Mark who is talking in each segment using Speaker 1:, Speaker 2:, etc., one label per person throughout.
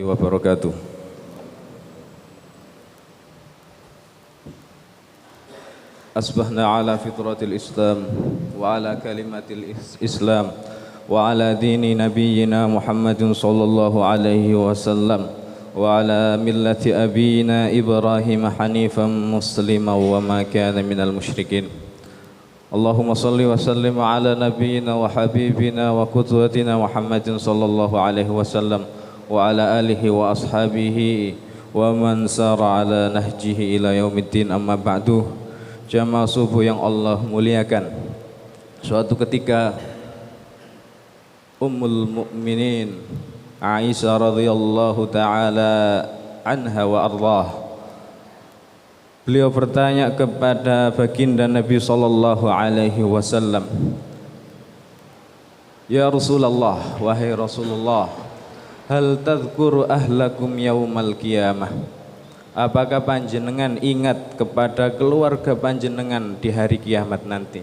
Speaker 1: wabarakatuh. Asbahna ala fitratil Islam wa ala kalimatil Islam wa ala dini nabiyyina Muhammadin sallallahu alaihi wasallam wa ala millati abina Ibrahim hanifan musliman wa ma kana minal musyrikin. Allahumma salli wa sallim ala nabiyyina wa habibina wa qudwatina Muhammadin sallallahu alaihi wasallam wa ala alihi wa ashabihi wa man sara ala nahjihi ila yaumiddin, amma ba'du. Jamaah subuh yang Allah muliakan, suatu ketika Ummul Mukminin Aisyah radhiyallahu taala anha wa ardhah, beliau bertanya kepada baginda Nabi sallallahu alaihi wasallam, "Ya Rasulullah, wahai Rasulullah, hal tadhkuru ahlakum yaumal qiyamah?" Apakah panjenengan ingat kepada keluarga panjenengan di hari kiamat nanti?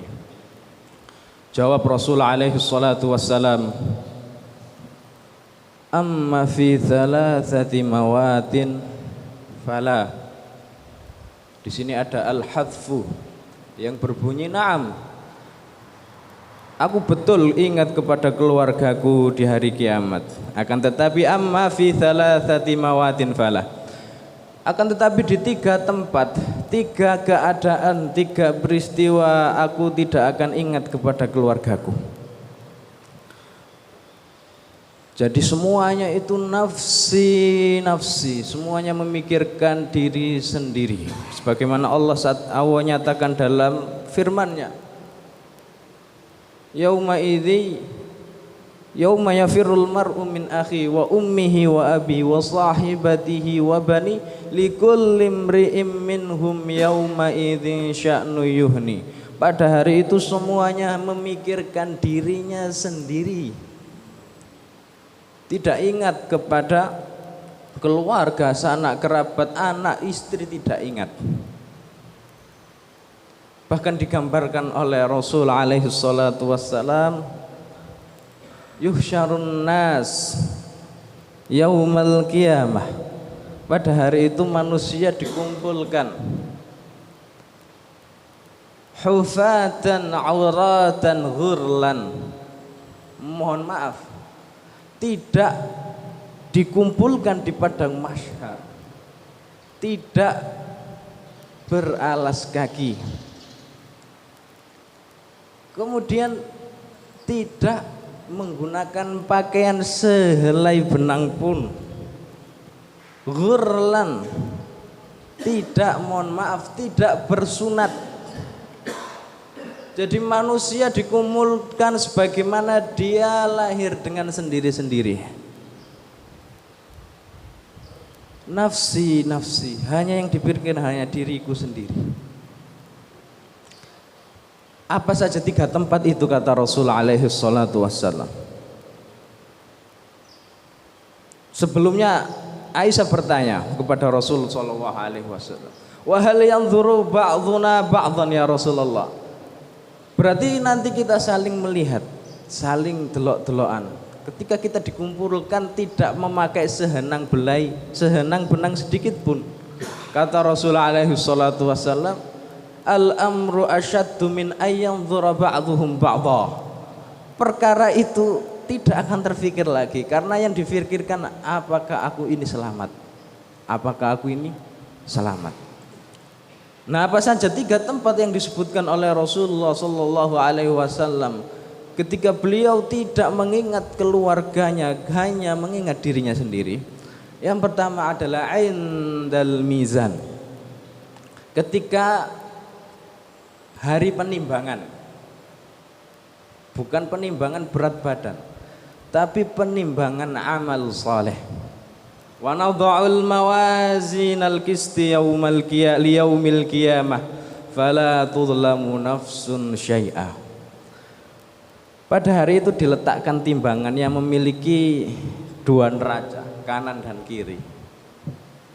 Speaker 1: Jawab Rasul alaihi salatu wassalam, "Amma fi thalathati mawatin fala." Di sini ada al-hadfu yang berbunyi na'am. Aku betul ingat kepada keluargaku di hari kiamat. Akan tetapi amma fi thalathati mawatin fala. Akan tetapi di tiga tempat, tiga keadaan, tiga peristiwa aku tidak akan ingat kepada keluargaku. Jadi semuanya itu nafsi, semuanya memikirkan diri sendiri. Sebagaimana Allah nyatakan dalam firman-Nya, Yauma idzi yauma yafirrul mar'u min akhi wa ummihi wa abi wa sahibatihi wa bani likulli imri'im minhum yauma idzin sya'nu yuhni. Pada hari itu semuanya memikirkan dirinya sendiri, tidak ingat kepada keluarga, sanak kerabat, anak, istri, tidak ingat. Bahkan digambarkan oleh Rasul alaihi salatu wassalam, yuhsyarun nas yaumal qiyamah. Pada hari itu manusia dikumpulkan hufatan auratan ghurlan. Mohon maaf, tidak dikumpulkan di padang mahsyar, tidak beralas kaki, kemudian tidak menggunakan pakaian sehelai benang pun, ghurlan, tidak, mohon maaf, tidak bersunat. Jadi manusia dikumpulkan sebagaimana dia lahir dengan sendiri-sendiri. Nafsi, hanya yang dipikirkan hanya diriku sendiri. Apa saja tiga tempat itu, kata Rasul alaihi salatu wassalam. Sebelumnya Aisyah bertanya kepada Rasul sallallahu alaihi wasallam, "Wa hal yanzuru ba'dhuna ba'dhan ya Rasulullah?" Berarti nanti kita saling melihat, saling delok-delokan. Ketika kita dikumpulkan tidak memakai sehenang benang sedikit pun. Kata Rasul alaihi salatu wassalam, "Al-amru asyaddu min ayyanzura ba'dhuhum ba'dha." Perkara itu tidak akan terfikir lagi, karena yang difikirkan apakah aku ini selamat? Apakah aku ini selamat? Nah, apa saja tiga tempat yang disebutkan oleh Rasulullah sallallahu alaihi wasallam ketika beliau tidak mengingat keluarganya, hanya mengingat dirinya sendiri. Yang pertama adalah indal mizan. Ketika hari penimbangan, bukan penimbangan berat badan, tapi penimbangan amal saleh. Wa nadha'ul mawazinal qisti liyaumil qiyamah fala tudlamu nafsun syai'a. Pada hari itu diletakkan timbangan yang memiliki dua neraca, kanan dan kiri.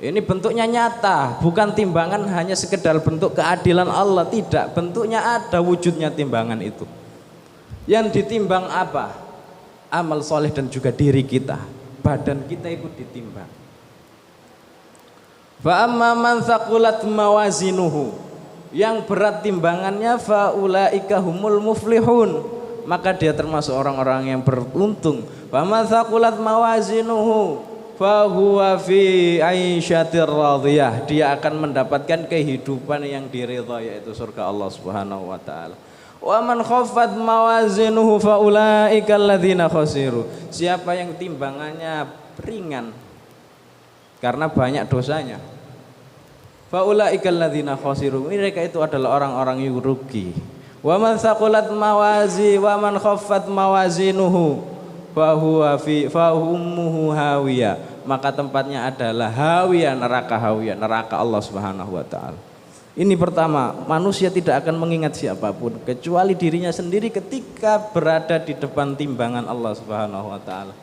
Speaker 1: Ini bentuknya nyata, bukan timbangan hanya sekedar bentuk keadilan Allah, tidak, bentuknya ada, wujudnya timbangan itu. Yang ditimbang apa? Amal soleh dan juga diri kita. badan kita ikut ditimbang. Fa amma man thaqulat mawazinuhu, yang berat timbangannya, fa ulaika humul muflihun, maka dia termasuk orang-orang yang beruntung. Fa man thaqulat mawazinuhu fa huwa fi aisyatir radhiyah, dia akan mendapatkan kehidupan yang diridhai, yaitu surga Allah Subhanahu wa taala. Wa man khaffat mawazinuhu fa ulaika alladzina khasiru, siapa yang timbangannya ringan karena banyak dosanya, faulaikal ladzina khasiru, mereka itu adalah orang-orang yang rugi. Wa man thaqulat wa man khaffat mawazinuhu fa huwa fi fa ummuhu hawiyah, maka tempatnya adalah hawiyah, neraka Allah Subhanahu wa taala. Ini pertama, manusia tidak akan mengingat siapapun kecuali dirinya sendiri ketika berada di depan timbangan Allah Subhanahu wa taala.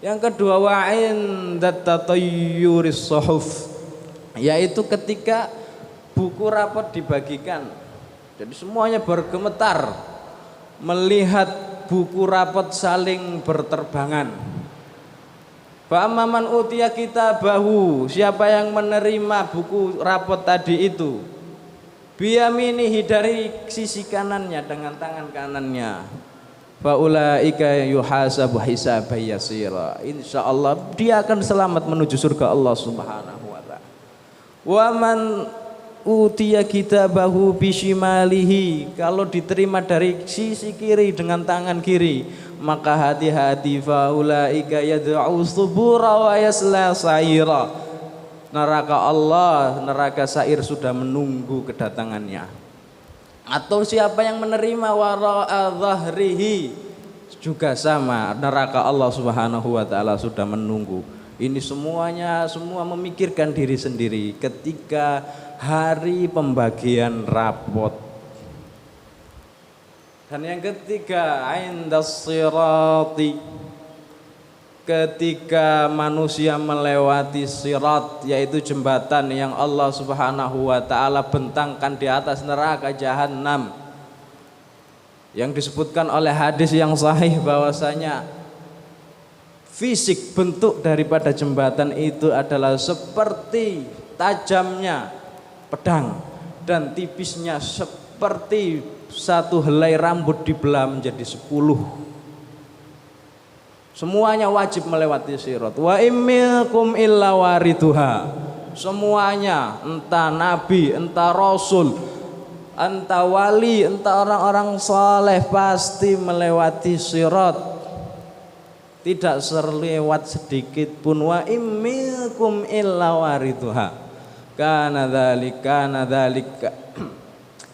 Speaker 1: Yang kedua, wa indat tatayyuris suhuf, yaitu ketika buku rapot dibagikan, jadi semuanya bergemetar melihat buku rapot saling berterbangan. Fa amman utiya kitabahu, siapa yang menerima buku rapot tadi itu, biyaminihi, dari sisi kanannya dengan tangan kanannya, faulaika yuhasabu hisaban yasira, insyaallah dia akan selamat menuju surga Allah Subhanahu wa taala. Wa man utiya kitabahu bishimalihi, kalau diterima dari sisi kiri dengan tangan kiri, maka hati-hati, faulaika yad'u subura wa yasla sa'ira, neraka Allah, neraka sa'ir sudah menunggu kedatangannya. Atau siapa yang menerima wara'a dhahrihi, juga sama, neraka Allah Subhanahu wa taala sudah menunggu. Ini semua memikirkan diri sendiri ketika hari pembagian rapot. Dan yang ketiga, indas sirati, ketika manusia melewati sirat, yaitu jembatan yang Allah Subhanahu wa taala bentangkan di atas neraka jahanam, yang disebutkan oleh hadis yang sahih bahwasanya fisik bentuk daripada jembatan itu adalah seperti tajamnya pedang dan tipisnya seperti satu helai rambut dibelah menjadi 10. Semuanya wajib melewati sirat. Wa imminkum illa wariduha, semuanya, entah nabi, entah rasul, entah wali, entah orang-orang saleh, pasti melewati sirat, tidak terlewat sedikit pun. Wa imminkum illa wariduha kana dzalika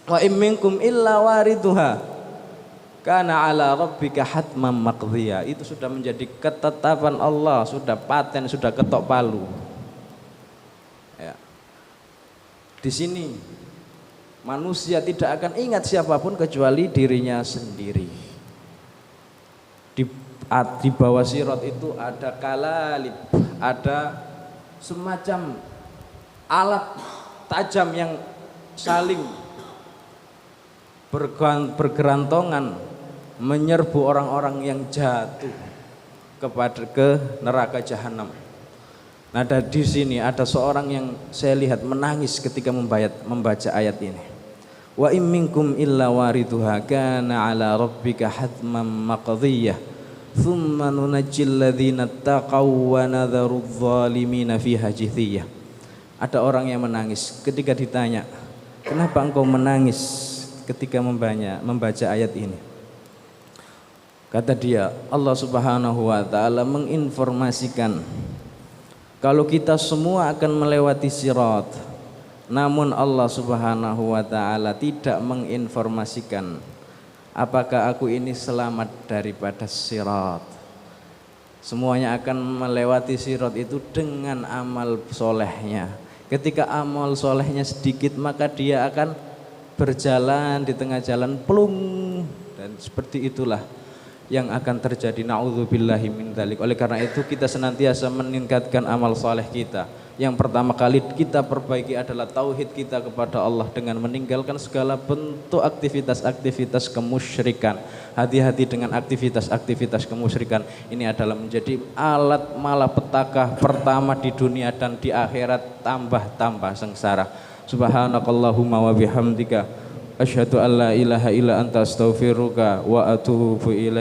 Speaker 1: wa imminkum illa wariduha karena ala rabbika hatman maqdhiya, itu sudah menjadi ketetapan Allah, sudah paten, sudah ketok palu. Ya. Di sini manusia tidak akan ingat siapapun kecuali dirinya sendiri. Di bawah sirat itu ada kalalib, ada semacam alat tajam yang saling bergerantongan menyerbu orang-orang yang jatuh ke neraka jahanam. Nah, di sini ada seorang yang saya lihat menangis ketika membaca ayat ini. Wa in minkum illa wariduha kana ala rabbika hatman maqdhiyah thumma nunajjil ladzina taqaw wa nadharu adh-dhalimina fiha jithiyah. Ada orang yang menangis ketika ditanya, "Kenapa engkau menangis ketika membaca ayat ini?" Kata dia, Allah Subhanahu wa taala menginformasikan kalau kita semua akan melewati sirat, namun Allah Subhanahu wa taala tidak menginformasikan apakah aku ini selamat daripada sirat. Semuanya akan melewati sirat itu dengan amal solehnya. Ketika amal solehnya sedikit, maka dia akan berjalan di tengah jalan plung, dan seperti itulah yang akan terjadi. Na'udzubillahi min dzalik. Oleh karena itu kita senantiasa meningkatkan amal saleh kita, Yang pertama kali kita perbaiki adalah tauhid kita kepada Allah dengan meninggalkan segala bentuk aktivitas-aktivitas kemusyrikan. Hati-hati dengan aktivitas-aktivitas kemusyrikan. Ini adalah menjadi alat malapetaka pertama di dunia dan di akhirat, tambah-tambah sengsara. Subhanakallahumma wa bihamdika asyhadu an la ilaha illa anta astaghfiruka wa atubu ilaik.